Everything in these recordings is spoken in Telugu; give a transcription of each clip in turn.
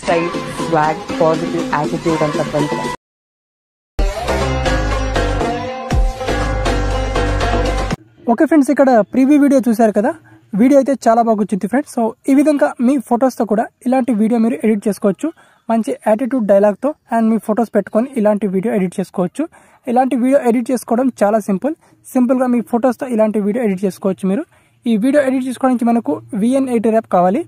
style, swag, positive attitude and ప్రపంచం. ఓకే ఫ్రెండ్స్, ఇక్కడ ప్రీవ్యూ వీడియో చూశారు కదా. వీడియో అయితే చాలా బాగా వచ్చింది ఫ్రెండ్స్. సో ఈ విధంగా మీ ఫొటోస్తో కూడా ఇలాంటి వీడియో మీరు ఎడిట్ చేసుకోవచ్చు. మంచి యాటిట్యూడ్ డైలాగ్తో అండ్ మీ ఫొటోస్ పెట్టుకొని ఇలాంటి వీడియో ఎడిట్ చేసుకోవచ్చు. ఇలాంటి వీడియో ఎడిట్ చేసుకోవడం చాలా సింపుల్గా మీ ఫొటోస్తో ఇలాంటి వీడియో ఎడిట్ చేసుకోవచ్చు. మీరు ఈ వీడియో ఎడిట్ చేసుకోవడానికి మనకు VN ఎడిటర్ యాప్ కావాలి.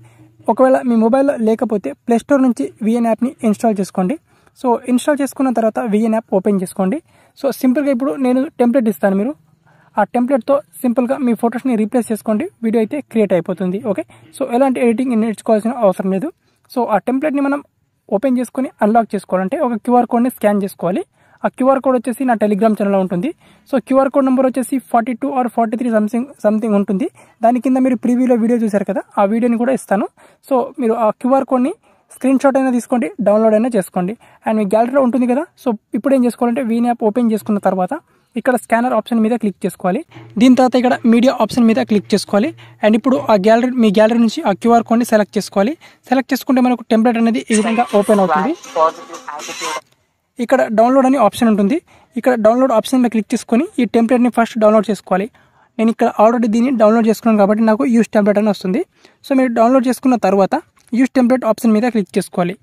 ఒకవేళ మీ మొబైల్లో లేకపోతే ప్లేస్టోర్ నుంచి VN యాప్ని ఇన్స్టాల్ చేసుకోండి. సో ఇన్స్టాల్ చేసుకున్న తర్వాత VN యాప్ ఓపెన్ చేసుకోండి. సో సింపుల్గా ఇప్పుడు నేను టెంప్లెట్ ఇస్తాను. మీరు ఆ టెంప్లెట్తో సింపుల్గా మీ ఫొటోస్ని రీప్లేస్ చేసుకోండి. వీడియో అయితే క్రియేట్ అయిపోతుంది. ఓకే, సో ఎలాంటి ఎడిటింగ్ నేర్చుకోవాల్సిన అవసరం లేదు. సో ఆ టెంప్లెట్ని మనం ఓపెన్ చేసుకొని అన్లాక్ చేసుకోవాలంటే ఒక QR కోడ్ని స్కాన్ చేసుకోవాలి. ఆ QR కోడ్ వచ్చేసి నా టెలిగ్రామ్ ఛానల్లో ఉంటుంది. సో QR కోడ్ నెంబర్ వచ్చేసి 42 or 43 సంథింగ్ ఉంటుంది. దాని కింద మీరు ప్రీవ్యూలో వీడియో చూశారు కదా, ఆ వీడియోని కూడా ఇస్తాను. సో మీరు ఆ QR కోడ్ని స్క్రీన్ షాట్ అయినా తీసుకోండి, డౌన్లోడ్ అయినా చేసుకోండి. అండ్ మీ గ్యాలరీలో ఉంటుంది కదా. సో ఇప్పుడు ఏం చేసుకోవాలంటే VN యాప్ ఓపెన్ చేసుకున్న తర్వాత ఇక్కడ స్కానర్ ఆప్షన్ మీద క్లిక్ చేసుకోవాలి. దీని తర్వాత ఇక్కడ మీడియా ఆప్షన్ మీద క్లిక్ చేసుకోవాలి. అండ్ ఇప్పుడు మీ గ్యాలరీ నుంచి ఆ QR కోడ్ని సెలెక్ట్ చేసుకోవాలి. సెలెక్ట్ చేసుకుంటే మనకు టెంప్లెట్ అనేది ఈ విధంగా ఓపెన్ అవుతుంది. ఇక్కడ డౌన్లోడ్ అనే ఆప్షన్ ఉంటుంది. ఇక్కడ డౌన్లోడ్ ఆప్షన్ మీద క్లిక్ చేసుకొని ఈ టెంప్లెట్ని ఫస్ట్ డౌన్లోడ్ చేసుకోవాలి. నేను ఇక్కడ ఆల్రెడీ దీన్ని డౌన్లోడ్ చేసుకున్నాను కాబట్టి నాకు యూస్ టెంప్లెట్ అని వస్తుంది. సో మీరు డౌన్లోడ్ చేసుకున్న తర్వాత యూస్ టెంప్లెట్ ఆప్షన్ మీద క్లిక్ చేసుకోవాలి.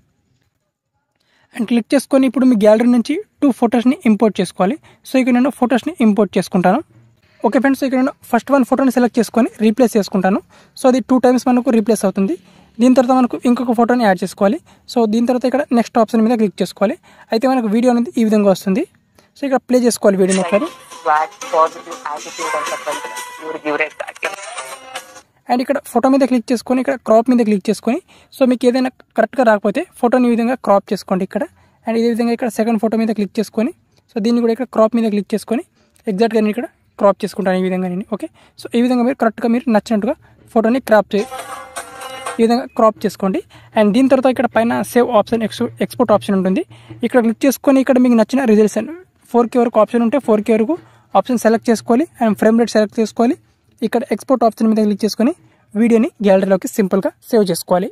అండ్ క్లిక్ చేసుకొని ఇప్పుడు మీ గ్యాలరీ నుంచి 2 ఫొటోస్ని ఇంపోర్ట్ చేసుకోవాలి. సో ఇక్కడ నేను ఫొటోస్ని ఇంపోర్ట్ చేసుకుంటాను. ఓకే ఫ్రెండ్స్, ఇక్కడ నేను ఫస్ట్ 1 ఫోటోని సెలెక్ట్ చేసుకొని రీప్లేస్ చేసుకుంటాను. సో అది 2 times మనకు రీప్లేస్ అవుతుంది. దీని తర్వాత మనకు ఇంకొక ఫోటోని యాడ్ చేసుకోవాలి. సో దీని తర్వాత ఇక్కడ నెక్స్ట్ ఆప్షన్ మీద క్లిక్ చేసుకోవాలి. అయితే మనకు వీడియో అనేది ఈ విధంగా వస్తుంది. సో ఇక్కడ ప్లే చేసుకోవాలి వీడియోని ఒకసారి. అండ్ ఇక్కడ ఫోటో మీద క్లిక్ చేసుకొని ఇక్కడ క్రాప్ మీద క్లిక్ చేసుకొని, సో మీకు ఏదైనా కరెక్ట్గా రాకపోతే ఫోటోని ఈ విధంగా క్రాప్ చేసుకోండి ఇక్కడ. అండ్ ఇదే విధంగా ఇక్కడ సెకండ్ ఫోటో మీద క్లిక్ చేసుకొని, సో దీన్ని కూడా ఇక్కడ క్రాప్ మీద క్లిక్ చేసుకొని ఎగ్జాక్ట్గా నేను ఇక్కడ క్రాప్ చేసుకుంటాను ఈ విధంగా నేను. ఓకే, సో ఈ విధంగా మీరు కరెక్ట్గా మీరు నచ్చినట్టుగా ఫోటోని ఈ విధంగా క్రాప్ చేసుకోండి. అండ్ దీని తర్వాత ఇక్కడ పైన సేవ్ ఆప్షన్, ఎక్స్పోర్ట్ ఆప్షన్ ఉంటుంది. ఇక్కడ క్లిక్ చేసుకొని ఇక్కడ మీకు నచ్చిన రిజల్యూషన్ 4K వరకు ఆప్షన్ ఉంటే 4K వరకు ఆప్షన్ సెలెక్ట్ చేసుకోవాలి. అండ్ ఫ్రేమ్ రేట్ సెలెక్ట్ చేసుకోవాలి. ఇక్కడ ఎక్స్పోర్ట్ ఆప్షన్ మీద క్లిక్ చేసుకొని వీడియోని గ్యాలరీలోకి సింపుల్గా సేవ్ చేసుకోవాలి.